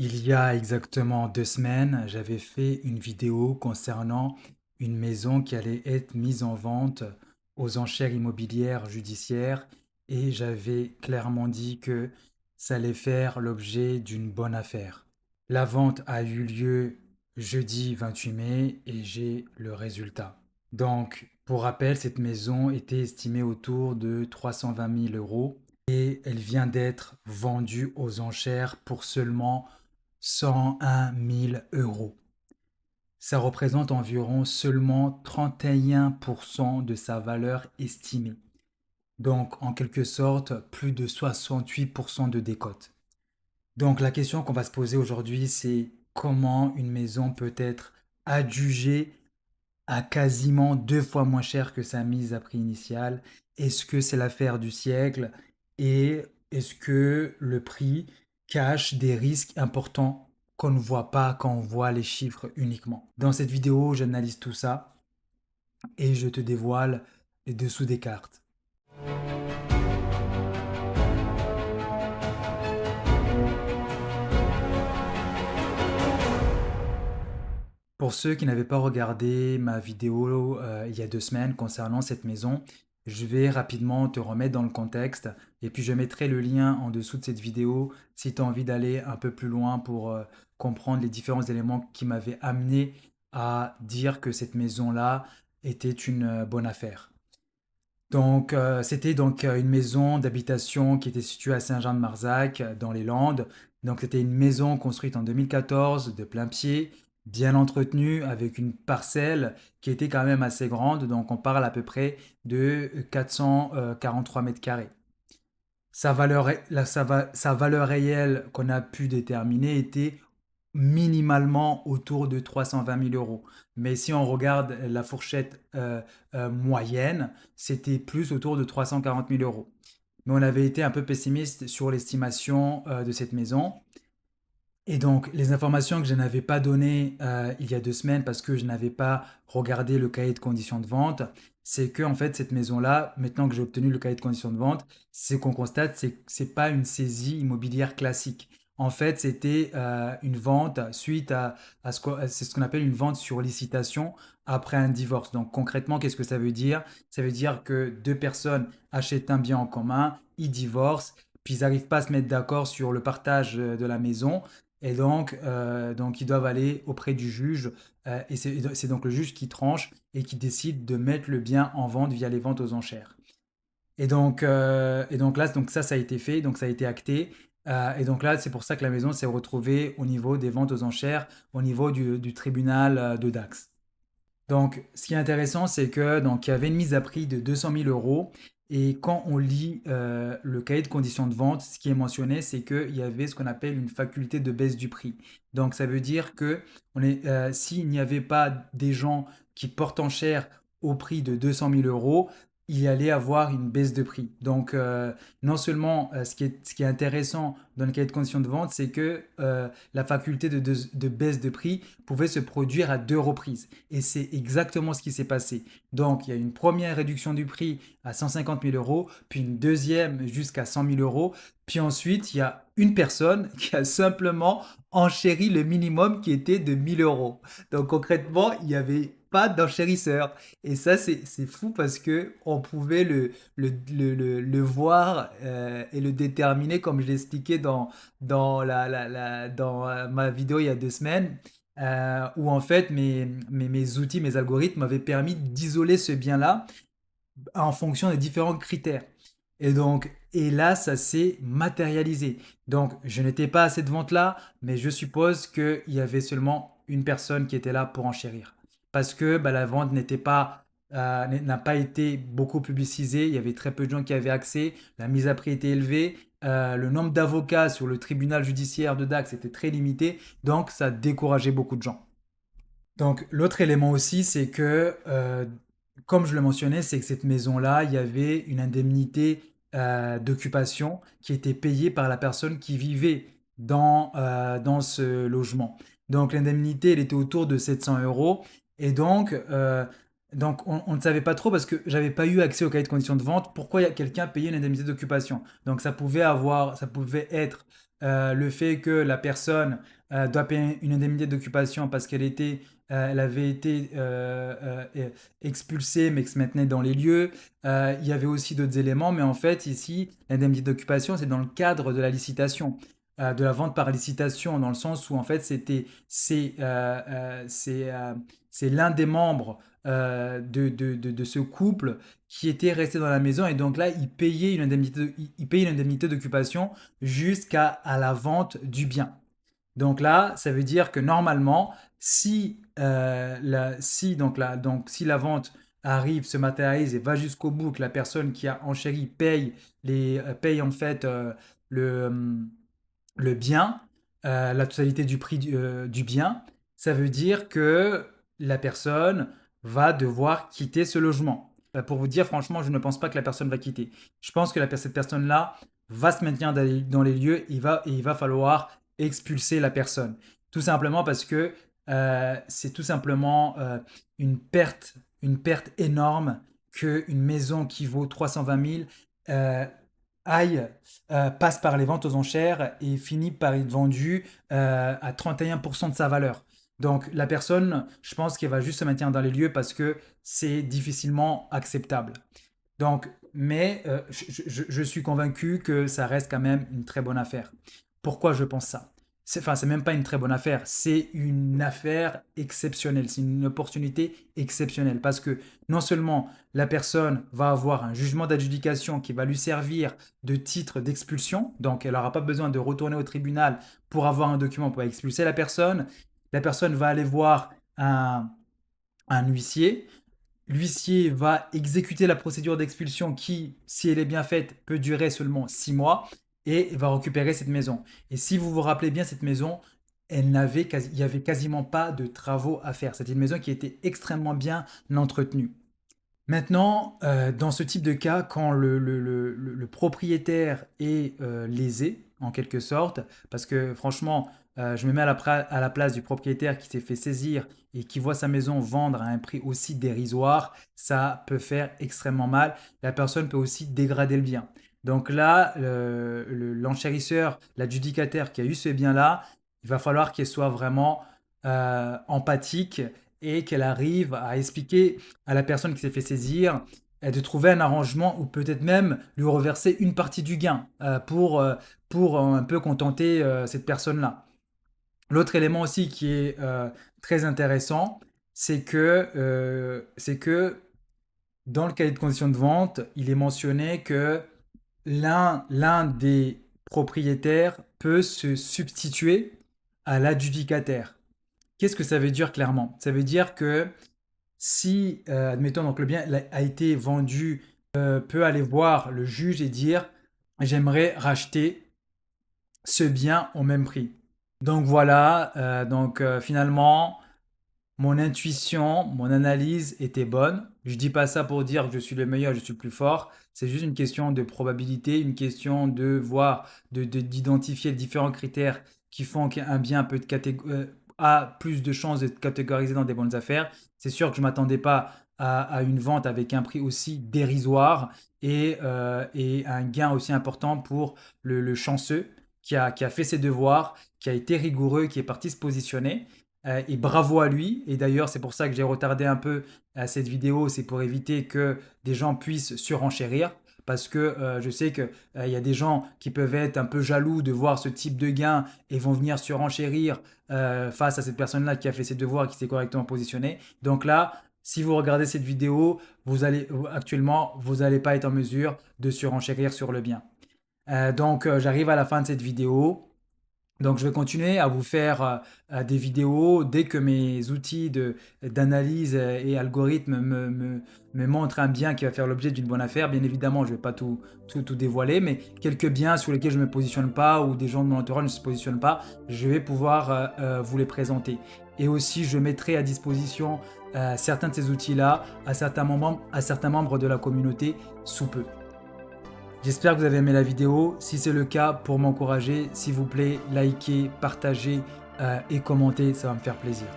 Il y a exactement 2 semaines, j'avais fait une vidéo concernant une maison qui allait être mise en vente aux enchères immobilières judiciaires et j'avais clairement dit que ça allait faire l'objet d'une bonne affaire. La vente a eu lieu jeudi 28 mai et j'ai le résultat. Donc, pour rappel, cette maison était estimée autour de 320 000 euros et elle vient d'être vendue aux enchères pour seulement 101 000 euros. Ça représente environ seulement 31% de sa valeur estimée. Donc, en quelque sorte, plus de 68% de décote. Donc, la question qu'on va se poser aujourd'hui, c'est comment une maison peut être adjugée à quasiment 2 fois moins cher que sa mise à prix initial. Est-ce que c'est l'affaire du siècle et est-ce que le prix cache des risques importants qu'on ne voit pas quand on voit les chiffres uniquement? Dans cette vidéo, j'analyse tout ça et je te dévoile les dessous des cartes. Pour ceux qui n'avaient pas regardé ma vidéo il y a 2 semaines concernant cette maison, je vais rapidement te remettre dans le contexte et puis je mettrai le lien en dessous de cette vidéo si tu as envie d'aller un peu plus loin pour comprendre les différents éléments qui m'avaient amené à dire que cette maison-là était une bonne affaire. Donc, c'était donc une maison d'habitation qui était située à Saint-Jean-de-Marsac, dans les Landes. Donc, c'était une maison construite en 2014, de plein pied, bien entretenue, avec une parcelle qui était quand même assez grande. Donc, on parle à peu près de 443 mètres carrés. Sa valeur réelle qu'on a pu déterminer était minimalement autour de 320 000 euros. Mais si on regarde la fourchette moyenne, c'était plus autour de 340 000 euros. Mais on avait été un peu pessimiste sur l'estimation de cette maison. Et donc, les informations que je n'avais pas données il y a 2 semaines parce que je n'avais pas regardé le cahier de conditions de vente, c'est que en fait cette maison-là, maintenant que j'ai obtenu le cahier de conditions de vente, ce qu'on constate, c'est que c'est pas une saisie immobilière classique. En fait, c'était une vente suite c'est ce qu'on appelle une vente sur licitation après un divorce. Donc concrètement, qu'est-ce que ça veut dire? Ça veut dire que deux personnes achètent un bien en commun, ils divorcent, puis ils n'arrivent pas à se mettre d'accord sur le partage de la maison. Et donc ils doivent aller auprès du juge, et c'est donc le juge qui tranche et qui décide de mettre le bien en vente via les ventes aux enchères. Et donc là, donc ça a été fait, donc ça a été acté. Et donc là, c'est pour ça que la maison s'est retrouvée au niveau des ventes aux enchères, au niveau du tribunal de Dax. Donc, ce qui est intéressant, c'est que donc il y avait une mise à prix de 200 000 euros. Et quand on lit le cahier de conditions de vente, ce qui est mentionné, c'est qu'il y avait ce qu'on appelle une faculté de baisse du prix. Donc, ça veut dire que s'il n'y avait pas des gens qui portent en chair au prix de 200 000 euros, il y allait avoir une baisse de prix. Donc, non seulement ce qui est intéressant dans le cahier de conditions de vente, c'est que la faculté de baisse de prix pouvait se produire à 2 reprises. Et c'est exactement ce qui s'est passé. Donc, il y a une première réduction du prix à 150 000 euros, puis une deuxième jusqu'à 100 000 euros. Puis ensuite, il y a une personne qui a simplement enchéri le minimum qui était de 1000 euros. Donc, concrètement, il n'y avait pas d'enchérisseur. Et ça, c'est fou parce que on pouvait le voir et le déterminer comme je l'expliquais dans ma vidéo il y a 2 semaines où en fait mes outils, mes algorithmes m'avaient permis d'isoler ce bien-là en fonction des différents critères. Et là, ça s'est matérialisé. Donc, je n'étais pas à cette vente-là, mais je suppose qu'il y avait seulement une personne qui était là pour enchérir. Parce que bah, la vente n'a pas été beaucoup publicisée, il y avait très peu de gens qui avaient accès, la mise à prix était élevée, le nombre d'avocats sur le tribunal judiciaire de Dax était très limité, donc ça décourageait beaucoup de gens. Donc l'autre élément aussi, c'est que, comme je le mentionnais, c'est que cette maison-là, il y avait une indemnité d'occupation qui était payée par la personne qui vivait dans ce logement. Donc l'indemnité, elle était autour de 700 euros. Et donc on ne savait pas trop parce que j'avais pas eu accès au cahier de conditions de vente. Pourquoi quelqu'un payait une indemnité d'occupation? Donc ça pouvait être le fait que la personne doit payer une indemnité d'occupation parce elle avait été expulsée mais que se maintenait dans les lieux. Il y avait aussi d'autres éléments, mais en fait ici, l'indemnité d'occupation, c'est dans le cadre de la licitation. De la vente par licitation, dans le sens où en fait c'est l'un des membres de ce couple qui était resté dans la maison, et donc là il payait une indemnité d'occupation jusqu'à la vente du bien. Donc là, ça veut dire que normalement, si la vente arrive, se matérialise et va jusqu'au bout, que la personne qui a enchéri paye en fait le, le bien, la totalité du prix du bien, ça veut dire que la personne va devoir quitter ce logement. Pour vous dire, franchement, je ne pense pas que la personne va quitter. Je pense que cette personne-là va se maintenir dans les lieux, et il va falloir expulser la personne. Tout simplement parce que c'est tout simplement une perte énorme qu'une maison qui vaut 320 000 euh, aille, passe par les ventes aux enchères et finit par être vendue à 31% de sa valeur. Donc la personne, je pense qu'elle va juste se maintenir dans les lieux parce que c'est difficilement acceptable. Donc, mais je suis convaincu que ça reste quand même une très bonne affaire. Pourquoi je pense ça? C'est même pas une très bonne affaire, c'est une affaire exceptionnelle, c'est une opportunité exceptionnelle parce que non seulement la personne va avoir un jugement d'adjudication qui va lui servir de titre d'expulsion, donc elle n'aura pas besoin de retourner au tribunal pour avoir un document pour expulser la personne va aller voir un huissier. L'huissier va exécuter la procédure d'expulsion qui, si elle est bien faite, peut durer seulement 6 mois, et va récupérer cette maison. Et si vous vous rappelez bien, cette maison, il n'y avait quasiment pas de travaux à faire. C'était une maison qui était extrêmement bien entretenue. Maintenant, dans ce type de cas, quand le propriétaire est lésé, en quelque sorte, parce que franchement, je me mets à la place du propriétaire qui s'est fait saisir et qui voit sa maison vendre à un prix aussi dérisoire, ça peut faire extrêmement mal. La personne peut aussi dégrader le bien. Donc là, l'enchérisseur, l'adjudicataire qui a eu ce bien-là, il va falloir qu'il soit vraiment empathique et qu'elle arrive à expliquer à la personne qui s'est fait saisir de trouver un arrangement ou peut-être même lui reverser une partie du gain pour un peu contenter cette personne-là. L'autre élément aussi qui est très intéressant, c'est que dans le cahier de conditions de vente, il est mentionné que l'un des propriétaires peut se substituer à l'adjudicataire. Qu'est-ce que ça veut dire clairement? Ça veut dire que si, admettons, donc le bien a été vendu, peut aller voir le juge et dire j'aimerais racheter ce bien au même prix. Donc voilà, finalement, mon intuition, mon analyse était bonne. Je dis pas ça pour dire que je suis le meilleur, je suis le plus fort. C'est juste une question de probabilité, une question de voir, d'identifier les différents critères qui font qu'un bien a plus de chances d'être catégorisé dans des bonnes affaires. C'est sûr que je ne m'attendais pas à une vente avec un prix aussi dérisoire et un gain aussi important pour le chanceux qui a fait ses devoirs, qui a été rigoureux, qui est parti se positionner. Et bravo à lui. Et d'ailleurs, c'est pour ça que j'ai retardé un peu cette vidéo. C'est pour éviter que des gens puissent surenchérir. Parce que je sais qu'il y a des gens qui peuvent être un peu jaloux de voir ce type de gain et vont venir surenchérir face à cette personne-là qui a fait ses devoirs et qui s'est correctement positionnée. Donc là, si vous regardez cette vidéo, actuellement, vous n'allez pas être en mesure de surenchérir sur le bien. J'arrive à la fin de cette vidéo. Donc, je vais continuer à vous faire des vidéos dès que mes outils d'analyse et algorithmes me montrent un bien qui va faire l'objet d'une bonne affaire. Bien évidemment, je ne vais pas tout dévoiler, mais quelques biens sur lesquels je ne me positionne pas ou des gens de mon entourage ne se positionnent pas, je vais pouvoir vous les présenter. Et aussi, je mettrai à disposition certains de ces outils-là à certains membres de la communauté sous peu. J'espère que vous avez aimé la vidéo. Si c'est le cas, pour m'encourager, s'il vous plaît, likez, partagez et commentez, ça va me faire plaisir.